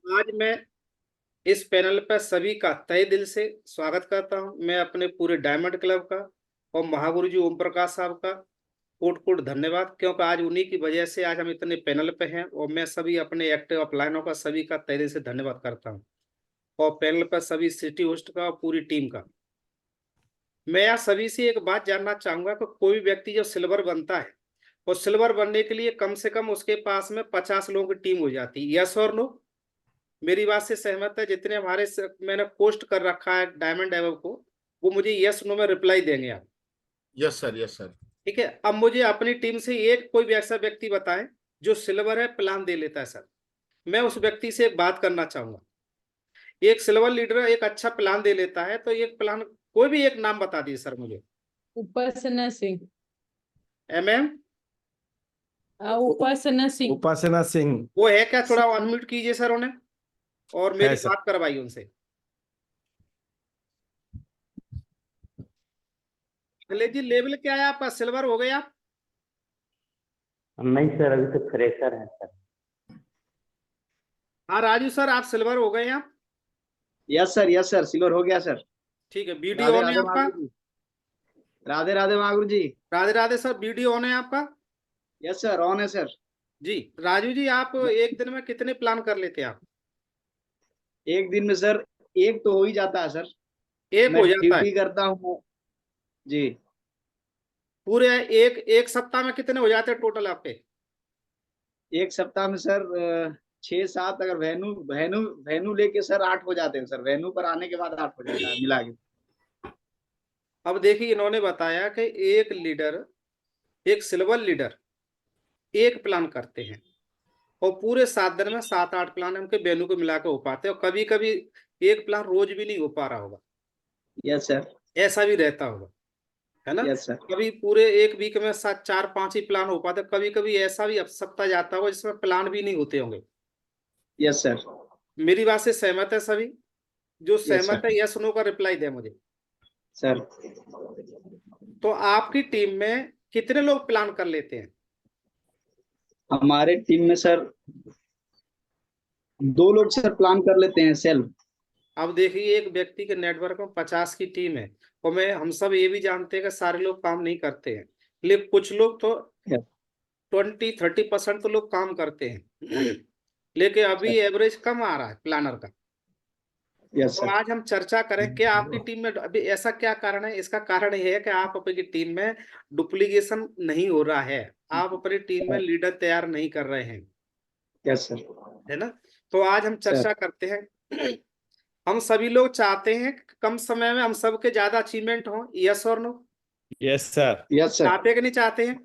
आज मैं इस पैनल पर सभी का तहे दिल से स्वागत करता हूं। मैं अपने पूरे डायमंड क्लब का और महागुरु जी ओम प्रकाश साहब का कोट कोट धन्यवाद, क्योंकि आज उन्हीं की वजह से आज हम इतने पैनल पे हैं। और मैं सभी अपने एक्टिव अपलाइनों का सभी का तहे दिल से धन्यवाद करता हूं, और पैनल पर सभी सिटी होस्ट का और पूरी टीम का। मैं यहाँ सभी से एक बात जानना चाहूंगा कि कोई व्यक्ति जो सिल्वर बनता है, और सिल्वर बनने के लिए कम से कम उसके पास में 50 लोगों की टीम हो जाती है। यस और नो? मेरी बात से सहमत है? जितने मैंने पोस्ट कर रखा है डायमंड एवब को, वो मुझे यस नो में रिप्लाई देंगे आप? Yes sir, yes sir. ठीक है। अब मुझे अपनी टीम से एक कोई भी ऐसा व्यक्ति बताएं जो सिल्वर है, प्लान दे लेता है सर। मैं उस व्यक्ति से एक बात करना चाहूंगा। एक सिल्वर लीडर एक अच्छा प्लान दे लेता है, तो एक प्लान कोई भी एक नाम बता दीजिए सर मुझे। उपासना सिंह। एमएम उपासना सिंह। उपासना सिंह वो है क्या? थोड़ा अनम्यूट कीजिए सर उन्हें और मेरी सर। बात करवाइए उनसे। अखिलेश जी, लेवल क्या है आपका? सिल्वर हो गए आप? नहीं सर, अभी तो फ्रेशर है सर। हाँ राजू सर, आप सिल्वर हो गए आप? यस सर, सिल्वर हो गया सर। ठीक है। वीडियो ऑन है आपका? Radhe Radhe Mahaguru ji. Radhe Radhe sir, video on है आपका? यस सर, ऑन है सर। जी। राजू जी, आप एक दिन में कितने प्लान कर लेते हैं आप? एक दिन में सर एक तो हो ही जाता है सर। एक मैं हो जाता है? ड्यूटी करता हूँ जी। पूरे एक एक सप्ताह में कितने हो जाते हैं टोटल आपके? एक सप्ताह में सर 6-7, अगर वेन्यू वेन्यू वेन्यू लेके सर 8 हो जाते हैं सर। वेन्यू पर आने के बाद 8 हो जाता है मिला के। अब देखिए, इन्होंने बताया कि एक लीडर, एक सिल्वर लीडर एक प्लान करते हैं, और पूरे 7 दिन में 7-8 प्लान उनके वेन्यू को मिला के हो पाते हैं। और कभी कभी एक प्लान रोज भी नहीं हो पा रहा होगा। Yes sir. ऐसा भी रहता होगा, है ना? Yes sir. कभी पूरे एक वीक में 7, 4, 5 ही प्लान हो पाते। कभी कभी ऐसा भी सप्ताह जाता होगा जिसमें प्लान भी नहीं होते होंगे। Yes sir. मेरी बात से सहमत है सभी? जो सहमत सर। है यस नो का रिप्लाई दे मुझे। सर तो आपकी टीम में कितने लोग प्लान कर लेते हैं? हमारे टीम में सर 2 लोग सर प्लान कर लेते हैं सेल्फ। अब देखिए, एक व्यक्ति के नेटवर्क में 50 की टीम है, और हम सब ये भी जानते हैं कि सारे लोग काम नहीं करते हैं, लेकिन कुछ लोग तो 20-30% तो लोग काम करते हैं। लेकिन अभी एवरेज कम आ रहा है प्लानर का। यस तो सर। आज हम चर्चा करें कि आपकी टीम में अभी ऐसा क्या कारण है। इसका कारण यह है कि आप अपनी टीम में डुप्लीकेशन नहीं हो रहा है, आप अपनी टीम में लीडर तैयार नहीं कर रहे हैं, यस सर। है ना? तो आज हम चर्चा करते हैं। हम सभी लोग चाहते हैं कि कम समय में हम सबके ज्यादा अचीवमेंट हो। यस और no? Yes sir. Yes sir. चाहते कि नहीं चाहते हैं?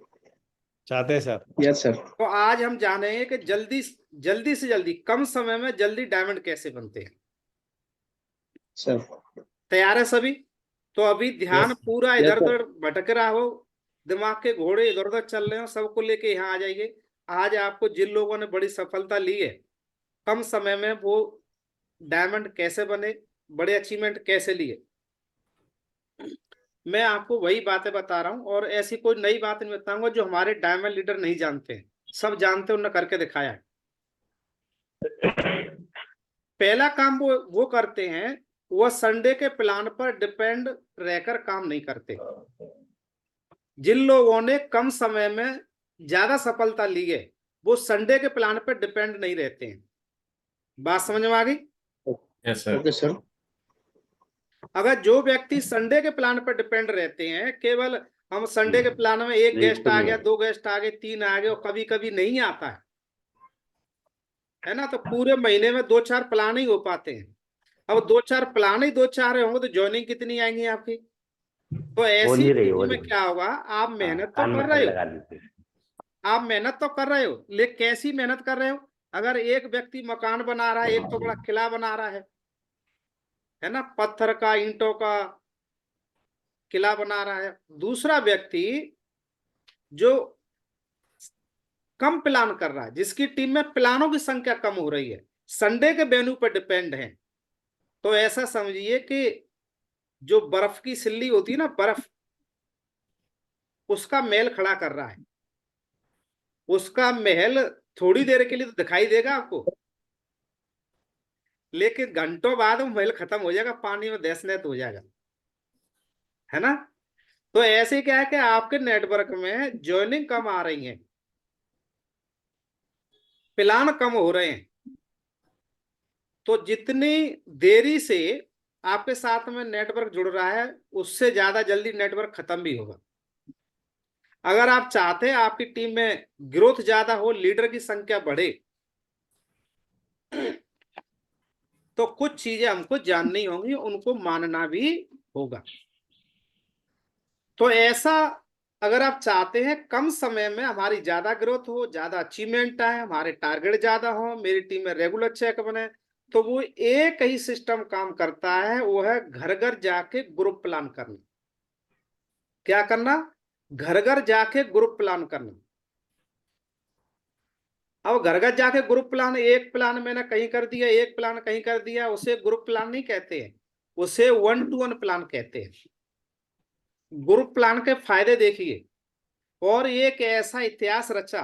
चाहते हैं सर। Yes sir. तो आज हम जानेंगे कि जल्दी जल्दी से जल्दी, कम समय में जल्दी डायमंड कैसे बनते हैं। सर तैयार है सभी? तो अभी ध्यान Yes. पूरा Yes, इधर sir. उधर भटक रहा हो, दिमाग के घोड़े इधर उधर चल रहे हो, सबको लेके यहाँ आ जाइए। आज आपको जिन लोगों ने बड़ी सफलता ली है, कम समय में वो डायमंड कैसे बने, बड़े अचीवमेंट कैसे लिए, मैं आपको वही बातें बता रहा हूँ। और ऐसी कोई नई बात नहीं बताऊंगा जो हमारे डायमंड लीडर नहीं जानते हैं। सब जानते हैं, उन्होंने करके दिखाया है। पहला काम वो करते हैं, वो संडे के प्लान पर डिपेंड रहकर काम नहीं करते। जिन लोगों ने कम समय में ज्यादा सफलता ली है, वो संडे के प्लान पर डिपेंड नहीं रहते हैं। बात समझ में आ गई? Yes sir. Okay sir. अगर जो व्यक्ति संडे के प्लान पर डिपेंड रहते हैं, केवल हम संडे के प्लान में एक गेस्ट आ गया, 2 गेस्ट आ गए, 3 आ गए, और कभी कभी नहीं आता है ना, तो पूरे महीने में 2-4 प्लान ही हो पाते हैं। अब 2-4 प्लान ही 2-4 होंगे तो ज्वाइनिंग कितनी आएंगी आपकी? तो ऐसी स्थिति में क्या होगा, आप मेहनत तो कर रहे हो, आप मेहनत तो कर रहे हो, लेकिन कैसी मेहनत कर रहे हो? अगर एक व्यक्ति मकान बना रहा है, एक तो बड़ा किला बना रहा है ना, पत्थर का, ईंटों का किला बना रहा है। दूसरा व्यक्ति जो कम प्लान कर रहा है, जिसकी टीम में प्लानों की संख्या कम हो रही है, संडे के वेन्यू पर डिपेंड है, तो ऐसा समझिए कि जो बर्फ की सिल्ली होती है ना, बर्फ, उसका महल खड़ा कर रहा है। उसका महल थोड़ी देर के लिए तो दिखाई देगा आपको, लेकिन घंटों बाद वो मेल खत्म हो जाएगा, पानी में दहसनेत हो जाएगा, है ना। तो ऐसे क्या है कि आपके नेटवर्क में ज्वाइनिंग कम आ रही है, प्लान कम हो रहे हैं। तो जितनी देरी से आपके साथ में नेटवर्क जुड़ रहा है, उससे ज्यादा जल्दी नेटवर्क खत्म भी होगा। अगर आप चाहते हैं आपकी टीम में ग्रोथ ज्यादा हो, लीडर की संख्या बढ़े, तो कुछ चीजें हमको जाननी होंगी, उनको मानना भी होगा। तो ऐसा अगर आप चाहते हैं कम समय में हमारी ज्यादा ग्रोथ हो, ज्यादा अचीवमेंट आए, हमारे टारगेट ज्यादा हो, मेरी टीम में रेगुलर चेक बने, तो वो एक ही सिस्टम काम करता है, वो है घर घर जाके ग्रुप प्लान करना। क्या करना? घर घर जाके ग्रुप प्लान करना। अब घर घर जाके ग्रुप प्लान, एक प्लान मैंने कहीं कर दिया, एक प्लान कहीं कर दिया, उसे ग्रुप प्लान नहीं कहते हैं, उसे 1-to-1 प्लान कहते हैं। ग्रुप प्लान के फायदे देखिए। और एक ऐसा इतिहास रचा,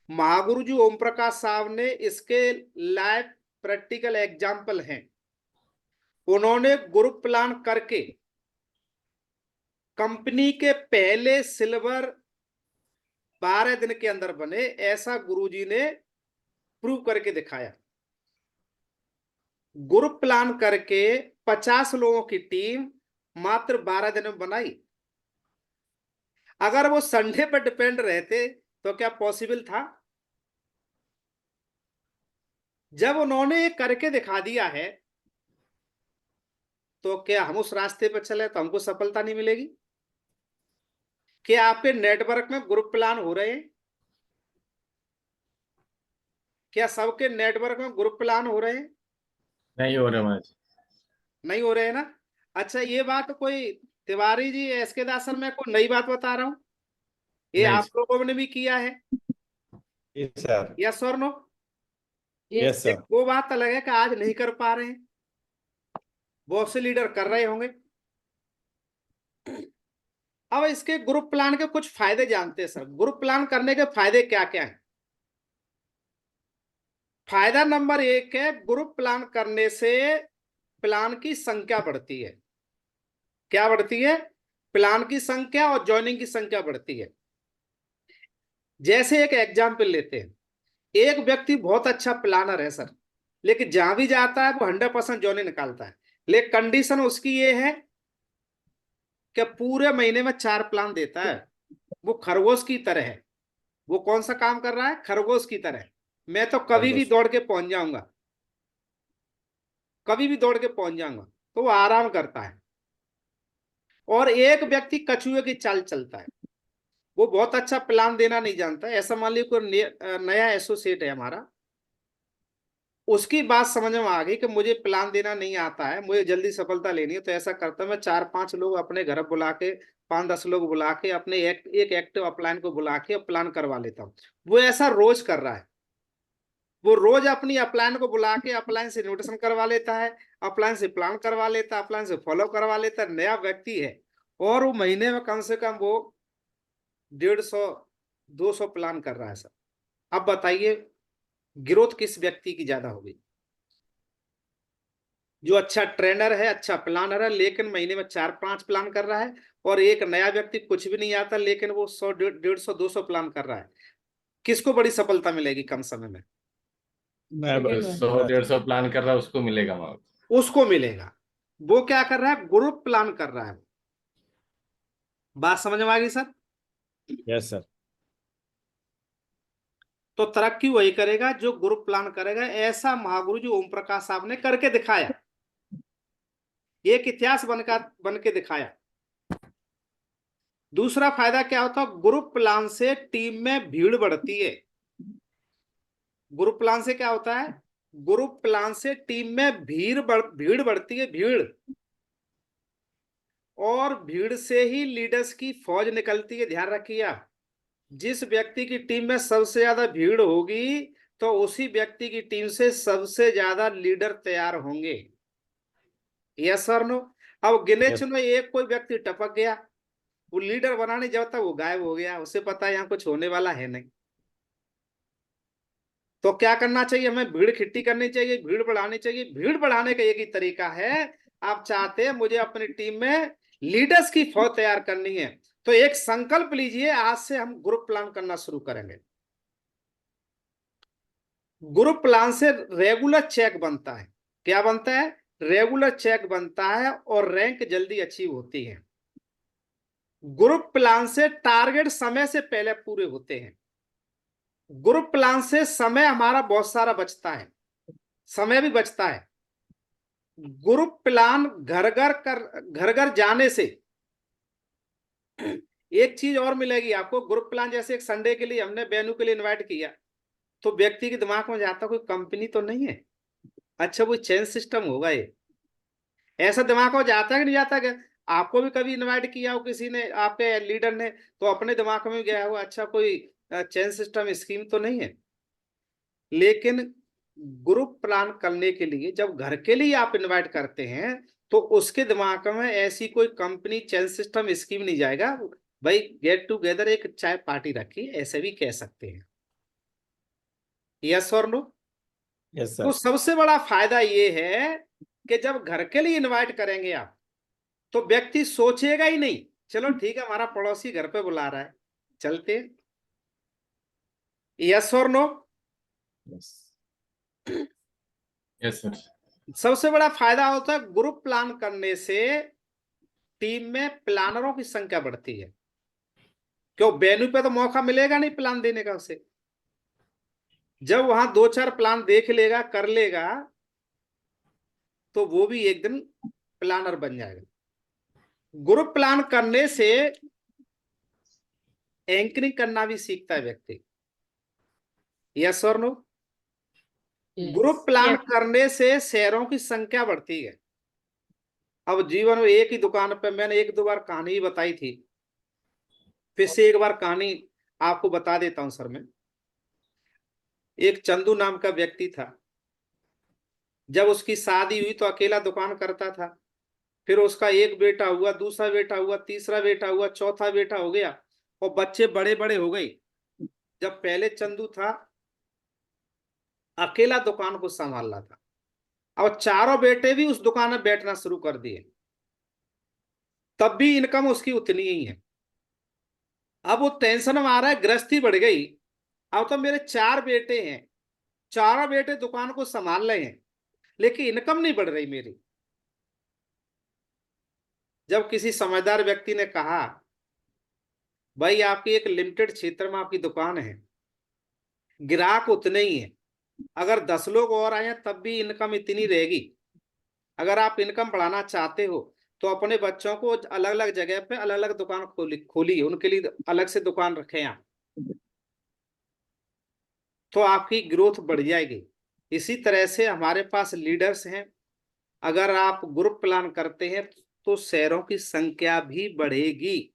महागुरु जी ओम प्रकाश साहब ने इसके लाइव प्रैक्टिकल एग्जाम्पल हैं। उन्होंने ग्रुप प्लान करके कंपनी के पहले सिल्वर 12 दिन के अंदर बने, ऐसा गुरुजी ने प्रूव करके दिखाया। ग्रुप प्लान करके 50 लोगों की टीम मात्र 12 दिन में बनाई। अगर वो संडे पर डिपेंड रहते तो क्या पॉसिबल था? जब उन्होंने करके दिखा दिया है, तो क्या हम उस रास्ते पर चले तो हमको सफलता नहीं मिलेगी? क्या आपके नेटवर्क में ग्रुप प्लान हो रहे हैं? क्या सबके नेटवर्क में ग्रुप प्लान हो रहे हैं? नहीं हो रहा महाराज। नहीं हो रहे हैं ना। अच्छा, ये बात कोई तिवारी जी, एसके दास सर, मैं कोई नई बात बता रहा हूं, ये नहीं आप लोगों ने भी किया है। Yes sir. यस और नो? Yes sir. वो बात अलग है कि आज नहीं कर पा रहे हैं, बहुत से लीडर कर रहे होंगे। अब इसके ग्रुप प्लान के कुछ फायदे जानते हैं सर। ग्रुप प्लान करने के फायदे क्या क्या हैं? फायदा नंबर 1 है, ग्रुप प्लान करने से प्लान की संख्या बढ़ती है। क्या बढ़ती है? प्लान की संख्या और ज्वाइनिंग की संख्या बढ़ती है। जैसे एक एग्जाम्पल लेते हैं, एक व्यक्ति बहुत अच्छा प्लानर है सर, लेकिन जहां भी जाता है वो 100% ज्वाइनिंग निकालता है, लेकिन कंडीशन उसकी ये है कि पूरे महीने में 4 प्लान देता है। वो खरगोश की तरह है। वो कौन सा काम कर रहा है? खरगोश की तरह। मैं तो कभी भी दौड़ के पहुंच जाऊंगा, कभी भी दौड़ के पहुंच जाऊंगा, तो वो आराम करता है। और एक व्यक्ति कछुए की चाल चलता है, वो बहुत अच्छा प्लान देना नहीं जानता। ऐसा मान लीजिए कोई नया एसोसिएट है हमारा, उसकी बात समझ में आ गई कि मुझे प्लान देना नहीं आता है, मुझे जल्दी सफलता लेनी है, तो ऐसा करता मैं 4-5 लोग अपने घर बुला के, 5-10 लोग बुला के, अपने एक एक्टिव अपलाइन को बुला के प्लान करवा लेता हूँ। वो ऐसा रोज कर रहा है। वो रोज अपनी अपलाइन को बुला के अपलाइन से इन्विटेशन करवा लेता है, अपलाइन से प्लान करवा लेता है, अपलाइन से फॉलो करवा लेता है। नया व्यक्ति है और वो महीने में कम से कम वो 150-200 प्लान कर रहा है सर। अब बताइए ग्रोथ किस व्यक्ति की ज्यादा होगी? जो अच्छा ट्रेनर है, अच्छा प्लानर है, लेकिन महीने में 4-5 प्लान कर रहा है, और एक नया व्यक्ति कुछ भी नहीं आता लेकिन वो 100-150-200 प्लान कर रहा है। किसको बड़ी सफलता मिलेगी कम समय में? Second one. 100-150 प्लान कर रहा है उसको मिलेगा महाराज। उसको मिलेगा। वो क्या कर रहा है? ग्रुप प्लान कर रहा है। बात समझ में आ गई सर? Yes sir. तो तरक्की वही करेगा जो ग्रुप प्लान करेगा। ऐसा महागुरु जी ओम प्रकाश साहब ने करके दिखाया, एक इतिहास बन के दिखाया। दूसरा फायदा क्या होता है? ग्रुप प्लान से टीम में भीड़ बढ़ती है। ग्रुप प्लान से क्या होता है? ग्रुप प्लान से टीम में भीड़ बढ़ती है, भीड़। और भीड़ से ही लीडर्स की फौज निकलती है। ध्यान रखिए आप, जिस व्यक्ति की टीम में सबसे ज्यादा भीड़ होगी तो उसी व्यक्ति की टीम से सबसे ज्यादा लीडर तैयार होंगे। यस और नो? अब गिने चुने एक कोई व्यक्ति टपक गया, वो लीडर बनाने जब तक वो गायब हो गया, उसे पता है यहाँ कुछ होने वाला है नहीं। तो क्या करना चाहिए, हमें भीड़ इकट्ठी करनी चाहिए, भीड़ बढ़ानी चाहिए। भीड़ बढ़ाने का एक ही तरीका है, आप चाहते हैं मुझे अपनी टीम में लीडर्स की फौज तैयार करनी है, तो एक संकल्प लीजिए, आज से हम ग्रुप प्लान करना शुरू करेंगे। ग्रुप प्लान से रेगुलर चेक बनता है। क्या बनता है? रेगुलर चेक बनता है और रैंक जल्दी अचीव होती है। ग्रुप प्लान से टारगेट समय से पहले पूरे होते हैं। ग्रुप प्लान से समय हमारा बहुत सारा बचता है, समय भी बचता है। ग्रुप प्लान घर घर जाने से एक चीज और मिलेगी आपको। ग्रुप प्लान जैसे एक संडे के लिए हमने वेन्यू के लिए इनवाइट किया, तो व्यक्ति के दिमाग में जाता कोई कंपनी तो नहीं है, अच्छा कोई चेन सिस्टम होगा ये, ऐसा दिमाग में जाता है कि नहीं जाता? क्या आपको भी कभी इनवाइट किया हो किसी ने, आपके लीडर ने, तो अपने दिमाग में गया हो अच्छा कोई चेन सिस्टम स्कीम तो नहीं है। लेकिन ग्रुप प्लान करने के लिए जब घर के लिए आप इनवाइट करते हैं, तो उसके दिमाग में ऐसी कोई कंपनी चेन सिस्टम स्कीम नहीं जाएगा। भाई गेट टुगेदर, एक चाय पार्टी रखी, ऐसे भी कह सकते हैं। यस और नो? यस तो सर। सबसे बड़ा फायदा ये है कि जब घर के लिए इनवाइट करेंगे आप, तो व्यक्ति सोचेगा ही नहीं, चलो ठीक है हमारा पड़ोसी घर पे बुला रहा है, चलते। यस और नो? Yes yes sir. सबसे बड़ा फायदा होता है ग्रुप प्लान करने से टीम में प्लानरों की संख्या बढ़ती है। क्यों? वेन्यू पे तो मौका मिलेगा नहीं प्लान देने का उसे। जब वहां 2-4 प्लान देख लेगा, कर लेगा, तो वो भी एक दिन प्लानर बन जाएगा। ग्रुप प्लान करने से एंकरिंग करना भी सीखता है व्यक्ति। यस और नो? ग्रुप प्लान करने से शेयरों की संख्या बढ़ती है। अब जीवन में एक ही दुकान पे मैंने 1-2 बार कहानी ही बताई थी, फिर से एक बार कहानी आपको बता देता हूं सर। मैं, एक चंदू नाम का व्यक्ति था। जब उसकी शादी हुई तो अकेला दुकान करता था, फिर उसका एक बेटा हुआ, दूसरा बेटा हुआ, तीसरा बेटा हुआ, चौथा बेटा हो गया, और बच्चे बड़े बड़े हो गए। जब पहले चंदू था अकेला दुकान को संभाल रहा था, और चारों बेटे भी उस दुकान में बैठना शुरू कर दिए, तब भी इनकम उसकी उतनी ही है। अब वो टेंशन में आ रहा है, गृहस्थी बढ़ गई, अब तो मेरे 4 बेटे हैं, चारों बेटे दुकान को संभाल रहे हैं, लेकिन इनकम नहीं बढ़ रही मेरी। जब किसी समझदार व्यक्ति ने कहा, भाई आपकी एक लिमिटेड क्षेत्र में आपकी दुकान है, ग्राहक उतने ही हैं, अगर 10 लोग और आए तब भी इनकम इतनी रहेगी। अगर आप इनकम बढ़ाना चाहते हो तो अपने बच्चों को अलग अलग जगह पे अलग अलग दुकान खोली, उनके लिए अलग से दुकान रखें आप, तो आपकी ग्रोथ बढ़ जाएगी। इसी तरह से हमारे पास लीडर्स हैं, अगर आप ग्रुप प्लान करते हैं तो शेयरों की संख्या भी बढ़ेगी।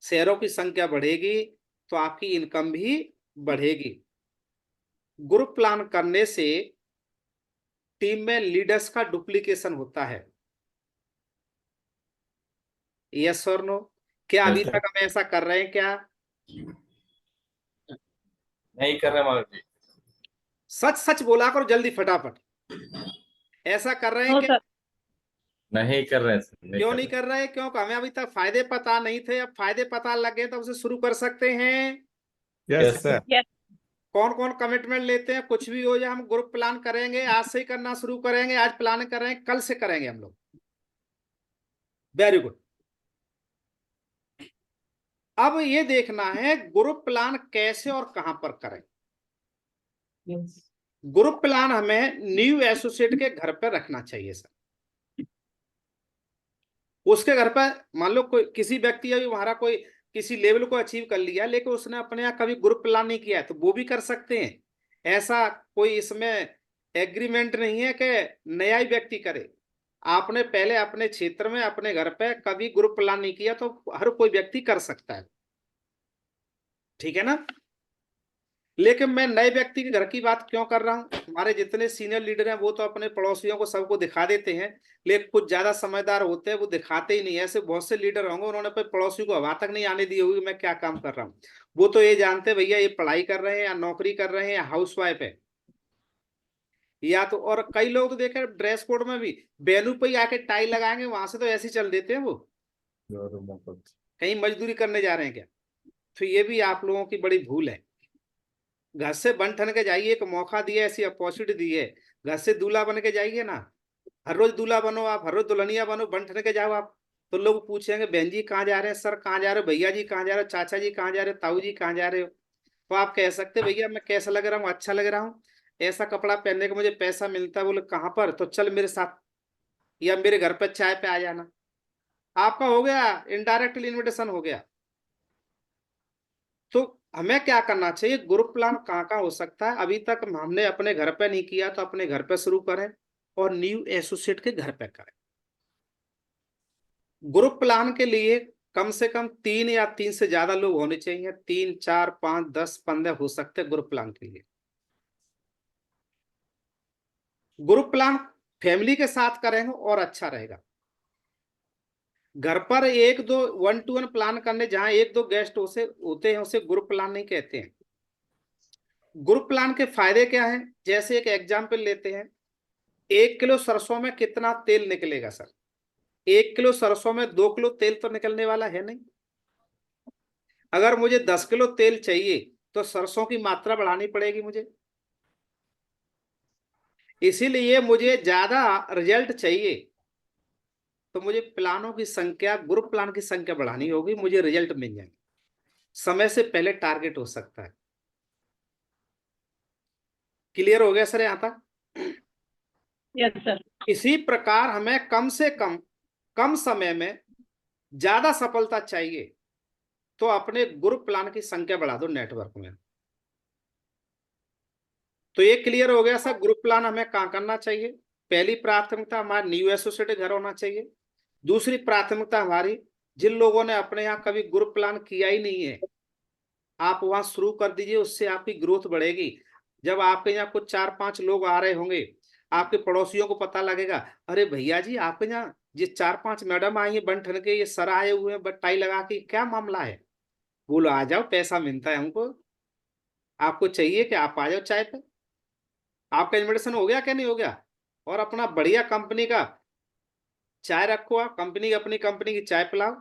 शेयरों की संख्या बढ़ेगी तो आपकी इनकम भी बढ़ेगी। ग्रुप प्लान करने से टीम में लीडर्स का डुप्लीकेशन होता है। यस और नो? क्या अभी Yes, sir. तक हम ऐसा कर रहे हैं क्या? नहीं कर रहे महाराज जी। सच सच बोला करो जल्दी फटाफट। ऐसा कर रहे हैं क्या? नहीं कर रहे सर, क्यों नहीं कर रहे? क्योंकि हमें अभी तक फायदे पता नहीं थे, अब फायदे पता लग गए तो उसे शुरू कर सकते हैं। Yes sir. कौन कौन कमिटमेंट लेते हैं? कुछ भी हो जाए हम ग्रुप प्लान करेंगे, आज से ही करना शुरू करेंगे, आज प्लान करेंगे, कल से करेंगे हम लोग। Very good. अब ये देखना है ग्रुप प्लान कैसे और कहां पर करें। ग्रुप प्लान हमें न्यू एसोसिएट के घर पर रखना चाहिए सर। उसके घर पर मान लो कोई किसी व्यक्ति अभी हमारा कोई किसी लेवल को अचीव कर लिया, लेकिन उसने अपने यहाँ कभी ग्रुप प्लान नहीं किया है, तो वो भी कर सकते हैं। ऐसा कोई इसमें एग्रीमेंट नहीं है कि नया ही व्यक्ति करे। आपने पहले अपने क्षेत्र में अपने घर पे कभी ग्रुप प्लान नहीं किया तो हर कोई व्यक्ति कर सकता है, ठीक है ना? लेकिन मैं नए व्यक्ति के घर की बात क्यों कर रहा हूं? हमारे जितने सीनियर लीडर हैं वो तो अपने पड़ोसियों को सबको दिखा देते हैं, लेकिन कुछ ज्यादा समझदार होते हैं वो दिखाते ही नहीं। ऐसे बहुत से लीडर होंगे उन्होंने अपने पड़ोसी को हवा तक नहीं आने दी होगी मैं क्या काम कर रहा हूँ। वो तो ये जानते भैया ये पढ़ाई कर रहे हैं या नौकरी कर रहे हैं या हाउस वाइफ है, या तो, और कई लोग तो देखे ड्रेस कोड में भी वेन्यू पे ही आके टाई लगाएंगे, वहां से तो ऐसे ही चल देते हैं वो, कहीं मजदूरी करने जा रहे हैं क्या। तो ये भी आप लोगों की बड़ी भूल है। घर से बन ठन के जाइए, एक मौका दिया, ऐसी अपॉर्चुनिटी दी है, घर से दूल्हा बन के जाइए ना। हर रोज दूल्हा बनो आप, हर रोज दुल्हनिया बनो, बन ठन के जाओ आप, तो लोग पूछेंगे बहन जी कहाँ जा रहे हैं, सर कहाँ जा रहे हो, भैया जी कहाँ जा रहे हो, चाचा जी कहाँ जा रहे हो, ताऊ जी कहाँ जा रहे हो। तो आप कह सकते भैया मैं कैसा लग रहा हूँ, अच्छा लग रहा हूँ, ऐसा कपड़ा पहनने का मुझे पैसा मिलता है। बोले कहाँ पर, तो चल मेरे साथ, या मेरे घर पर चाय पे आ जाना। आपका हो गया इनडायरेक्टली इन्विटेशन हो गया। तो हमें क्या करना चाहिए, ग्रुप प्लान कहाँ कहाँ हो सकता है, अभी तक हमने अपने घर पे नहीं किया तो अपने घर पे शुरू करें और न्यू एसोसिएट के घर पे करें। ग्रुप प्लान के लिए कम से कम 3 या 3 से ज्यादा लोग होने चाहिए, 3, 4, 5, 10, 15 हो सकते हैं ग्रुप प्लान के लिए। ग्रुप प्लान फैमिली के साथ करेंगे और अच्छा रहेगा। घर पर 1-2 1-to-1 प्लान करने, जहां 1-2 गेस्ट उसे होते हैं, उसे ग्रुप प्लान नहीं कहते हैं। ग्रुप प्लान के फायदे क्या हैं, जैसे एक एग्जाम्पल लेते हैं, 1 किलो सरसों में कितना तेल निकलेगा सर। 1 किलो सरसों में 2 किलो तेल तो निकलने वाला है नहीं। अगर मुझे 10 किलो तेल चाहिए तो सरसों की मात्रा बढ़ानी पड़ेगी मुझे। इसीलिए मुझे ज्यादा रिजल्ट चाहिए तो मुझे प्लानों की संख्या, ग्रुप प्लान की संख्या बढ़ानी होगी, मुझे रिजल्ट मिल जाएंगे, समय से पहले टारगेट हो सकता है। क्लियर हो गया सर यहां तक? Yes sir. इसी प्रकार हमें कम से कम समय में ज्यादा सफलता चाहिए तो अपने ग्रुप प्लान की संख्या बढ़ा दो नेटवर्क में। तो ये क्लियर हो गया सर, ग्रुप प्लान हमें कहाँ करना चाहिए। पहली प्राथमिकता हमारा न्यू एसोसिएट घर होना चाहिए। दूसरी प्राथमिकता हमारी, जिन लोगों ने अपने यहाँ कभी ग्रुप प्लान किया ही नहीं है, आप वहां शुरू कर दीजिए, उससे आपकी ग्रोथ बढ़ेगी। जब आपके यहाँ कुछ 4-5 लोग आ रहे होंगे, आपके पड़ोसियों को पता लगेगा, अरे भैया जी आपके यहाँ ये 4-5 मैडम आई है बन ठन के, ये सर आए हुए हैं टाई लगा के, क्या मामला है। बोलो आ जाओ, पैसा मिलता है हमको, आपको चाहिए कि आप आ जाओ चाय पे। आपका इन्विटेशन हो गया क्या नहीं हो गया। और अपना बढ़िया कंपनी का चाय रखो, आप कंपनी, अपनी कंपनी की चाय पिलाओ।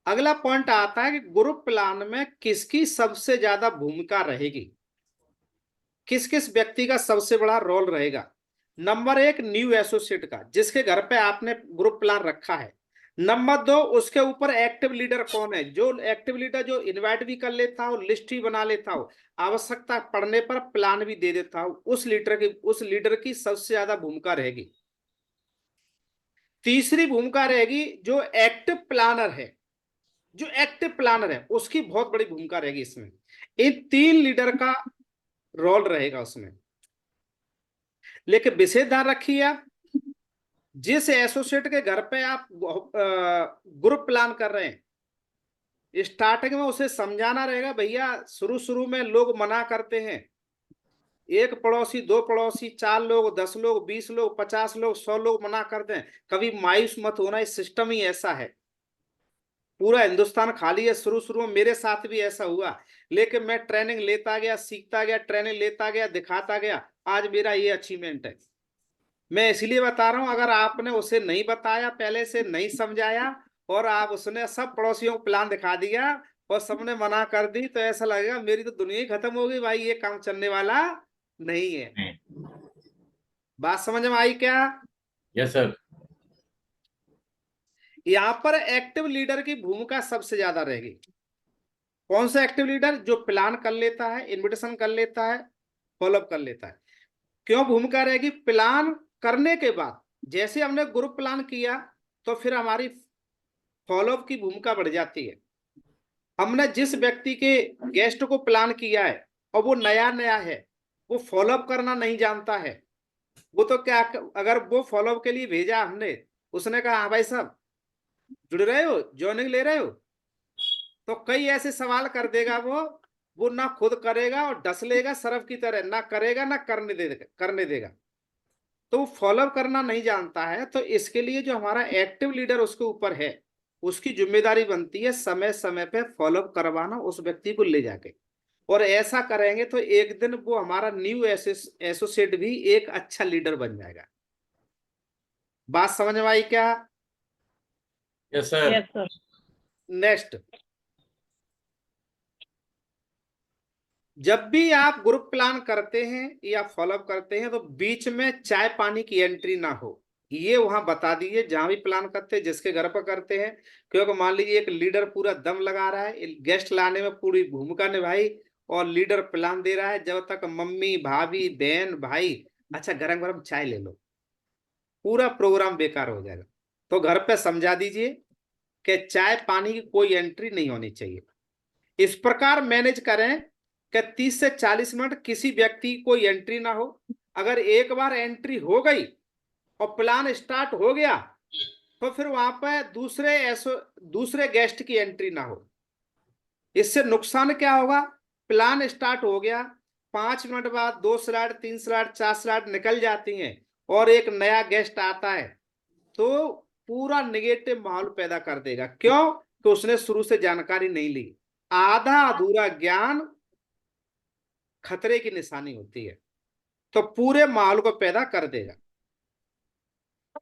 अगला पॉइंट आता है कि ग्रुप प्लान में किसकी सबसे ज्यादा भूमिका रहेगी, किस किस व्यक्ति का सबसे बड़ा रोल रहेगा। नंबर 1 न्यू एसोसिएट का, जिसके घर पे आपने ग्रुप प्लान रखा है। नंबर 2 उसके ऊपर एक्टिव लीडर कौन है, जो एक्टिव लीडर जो इनवाइट भी कर लेता हो, लिस्ट भी बना लेता हो, आवश्यकता पड़ने पर प्लान भी दे देता हो, उस लीडर की सबसे ज्यादा भूमिका रहेगी। तीसरी भूमिका रहेगी जो एक्टिव प्लानर है, जो एक्टिव प्लानर है उसकी बहुत बड़ी भूमिका रहेगी इसमें। इन 3 लीडर का रोल रहेगा उसमें। लेकिन विशेष ध्यान रखिए, आप जिस एसोसिएट के घर पे आप ग्रुप प्लान कर रहे हैं, स्टार्टिंग में उसे समझाना रहेगा, भैया शुरू शुरू में लोग मना करते हैं, 1 पड़ोसी 2 पड़ोसी 4 लोग 10 लोग 20 लोग 50 लोग 100 लोग मना करते हैं। कभी मायूस मत होना, इस सिस्टम ही ऐसा है, पूरा हिंदुस्तान खाली है। शुरू शुरू में मेरे साथ भी ऐसा हुआ, लेकिन मैं ट्रेनिंग लेता गया, सीखता गया, ट्रेनिंग लेता गया, दिखाता गया, आज मेरा ये अचीवमेंट है। मैं इसलिए बता रहा हूं, अगर आपने उसे नहीं बताया, पहले से नहीं समझाया, और आप उसने सब पड़ोसियों को प्लान दिखा दिया और सबने मना कर दी, तो ऐसा लगेगा मेरी तो दुनिया ही खत्म हो गई भाई, ये काम चलने वाला नहीं है। बात समझ में आई क्या? Yes sir. यहां पर एक्टिव लीडर की भूमिका सबसे ज्यादा रहेगी। कौन सा एक्टिव लीडर, जो प्लान कर लेता है, इन्विटेशन कर लेता है, फॉलोअप कर लेता है। क्यों भूमिका रहेगी, प्लान करने के बाद जैसे हमने ग्रुप प्लान किया तो फिर हमारी फॉलोअप की भूमिका बढ़ जाती है। हमने जिस व्यक्ति के गेस्ट को प्लान किया है और वो नया नया है, वो फॉलोअप करना नहीं जानता है, वो तो क्या, अगर वो फॉलोअप के लिए भेजा हमने, उसने कहा हाँ भाई साहब जुड़ रहे हो, ज्वाइनिंग ले रहे हो, तो कई ऐसे सवाल कर देगा वो ना खुद करेगा और डस लेगा सरफ की तरह, ना करेगा ना करने देगा। तो वो फॉलोअप करना नहीं जानता है। तो इसके लिए जो हमारा एक्टिव लीडर उसके ऊपर है, उसकी जिम्मेदारी बनती है समय समय पे फॉलोअप करवाना उस व्यक्ति को ले जाके। और ऐसा करेंगे तो एक दिन वो हमारा न्यू एसोसिएट भी एक अच्छा लीडर बन जाएगा। बात समझ में आई क्या? Yes sir. Yes, sir. Next, जब भी आप ग्रुप प्लान करते हैं या फॉलोअप करते हैं तो बीच में चाय पानी की एंट्री ना हो, ये वहां बता दीजिए जहां भी प्लान करते हैं, जिसके घर पर करते हैं। क्योंकि मान लीजिए एक लीडर पूरा दम लगा रहा है, गेस्ट लाने में पूरी भूमिका निभाई और लीडर प्लान दे रहा है, जब तक मम्मी भाभी बहन भाई अच्छा गरम गरम चाय ले लो, पूरा प्रोग्राम बेकार हो जाएगा। तो घर पे समझा दीजिए कि चाय पानी की कोई एंट्री नहीं होनी चाहिए। इस प्रकार मैनेज करें कि 30 से 40 मिनट किसी व्यक्ति की कोई एंट्री ना हो। अगर एक बार एंट्री हो गई और प्लान स्टार्ट हो गया तो फिर वहां पर दूसरे गेस्ट की एंट्री ना हो। इससे नुकसान क्या होगा? प्लान स्टार्ट हो गया, 5 मिनट बाद 2 स्लाइड 3 स्लाइड 4 स्लाइड निकल जाती हैं और एक नया गेस्ट आता है तो पूरा नेगेटिव माहौल पैदा कर देगा। क्यों? कि उसने शुरू से जानकारी नहीं ली। आधा अधूरा ज्ञान खतरे की निशानी होती है, तो पूरे माहौल को पैदा कर देगा।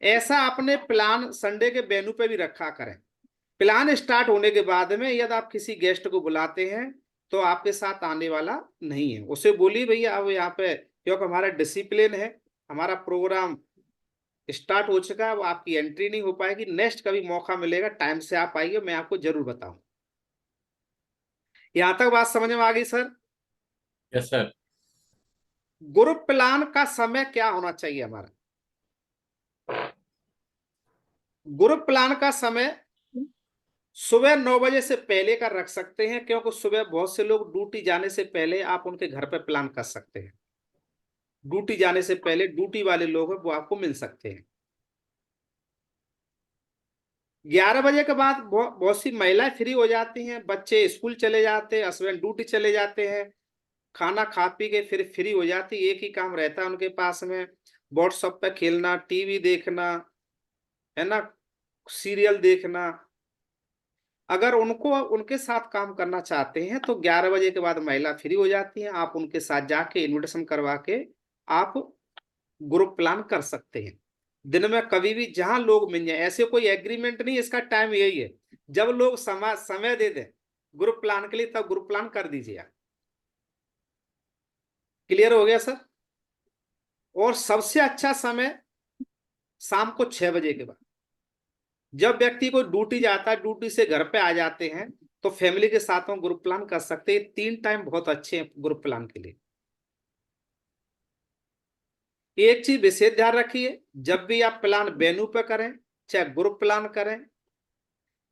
ऐसा अपने प्लान संडे के वेन्यू पे भी रखा करें। प्लान स्टार्ट होने के बाद में यदि आप किसी गेस्ट को बुलाते हैं तो आपके साथ आने वाला नहीं है, उसे बोलिए भैया अब यहाँ पे, क्योंकि हमारा डिसिप्लिन है, हमारा प्रोग्राम स्टार्ट हो चुका है, वो आपकी एंट्री नहीं हो पाएगी। नेक्स्ट कभी मौका मिलेगा, टाइम से आप आइए, मैं आपको जरूर बताऊं। यहां तक बात समझ में आ गई sir? Yes sir. Group plan का समय क्या होना चाहिए हमारा? ग्रुप प्लान का समय सुबह 9 बजे से पहले का रख सकते हैं, क्योंकि सुबह बहुत से लोग ड्यूटी जाने से पहले आप उनके घर पर प्लान कर सकते हैं। ड्यूटी जाने से पहले ड्यूटी वाले लोग हैं वो आपको मिल सकते हैं। 11 बजे के बाद बहुत सी महिलाएं फ्री हो जाती हैं, बच्चे स्कूल चले जाते हैं, हस्बैंड ड्यूटी चले जाते हैं, खाना खा पी के फिर फ्री हो जाती, एक ही काम रहता है उनके पास में, व्हाट्सएप पे खेलना, टीवी देखना, है ना, सीरियल देखना। अगर उनको उनके साथ काम करना चाहते हैं तो 11 बजे के बाद महिला फ्री हो जाती हैं, आप उनके साथ जाके इन्विटेशन करवा के आप ग्रुप प्लान कर सकते हैं। दिन में कभी भी जहां लोग मिल जाए, ऐसे कोई एग्रीमेंट नहीं, इसका टाइम यही है, जब लोग समय दे दें ग्रुप प्लान के लिए तब ग्रुप प्लान कर दीजिए आप। क्लियर हो गया सर? और सबसे अच्छा समय शाम को 6 बजे के बाद, जब व्यक्ति को ड्यूटी जाता है, ड्यूटी से घर पे आ जाते हैं तो फैमिली के साथ में ग्रुप प्लान कर सकते हैं। 3 टाइम बहुत अच्छे हैं ग्रुप प्लान के लिए। एक चीज विशेष ध्यान रखिए, जब भी आप प्लान वेन्यू पे करें चाहे ग्रुप प्लान करें,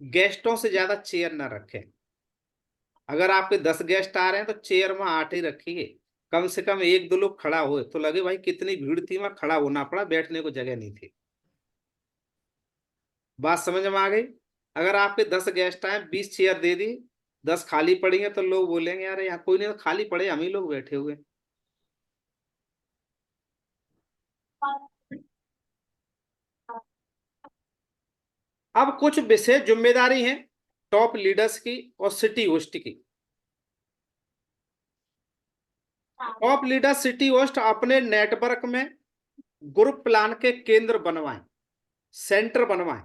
गेस्टों से ज्यादा चेयर ना रखें। अगर आपके 10 गेस्ट आ रहे हैं तो चेयर में 8 ही रखिए, कम से कम 1-2 लोग खड़ा हुए तो लगे भाई कितनी भीड़ थी, वहां खड़ा होना पड़ा, बैठने को जगह नहीं थी। बात समझ में आ गई? अगर आपके 10 गेस्ट आए, 20 चेयर दे दी, 10 खाली पड़ी है तो लोग बोलेंगे यार यहाँ कोई नहीं, खाली पड़े हम ही लोग बैठे हुए। अब कुछ विशेष जिम्मेदारी है टॉप लीडर्स की और सिटी होस्ट की। टॉप लीडर सिटी होस्ट अपने नेटवर्क में ग्रुप प्लान के केंद्र बनवाएं, सेंटर बनवाएं।